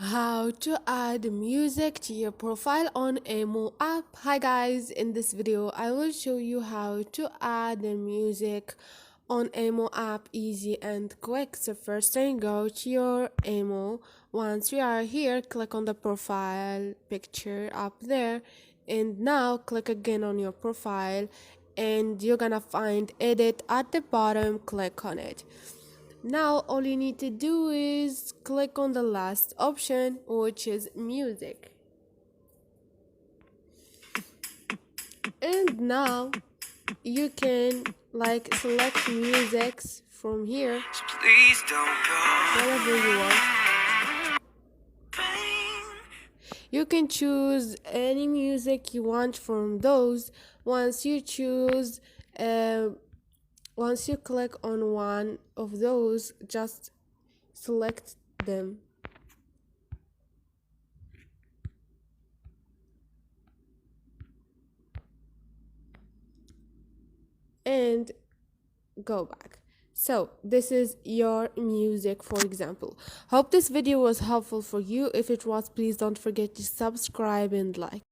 How to add music to your profile on Emo app. Hi guys, in this video I will show you how to add the music on Emo app easy and quick. So first thing, go to your Emo. Once you are here, click on the profile picture up there, and now click again on your profile, and you're gonna find edit at the bottom. Click on it. Now all you need to do is click on the last option, which is music. And now you can select musics from here, Please don't go. whatever you want. You can choose any music you want from those. Once you choose, once you click on one of those, just select them. And go back. So this is your music, for example. Hope this video was helpful for you. If it was, please don't forget to subscribe and like.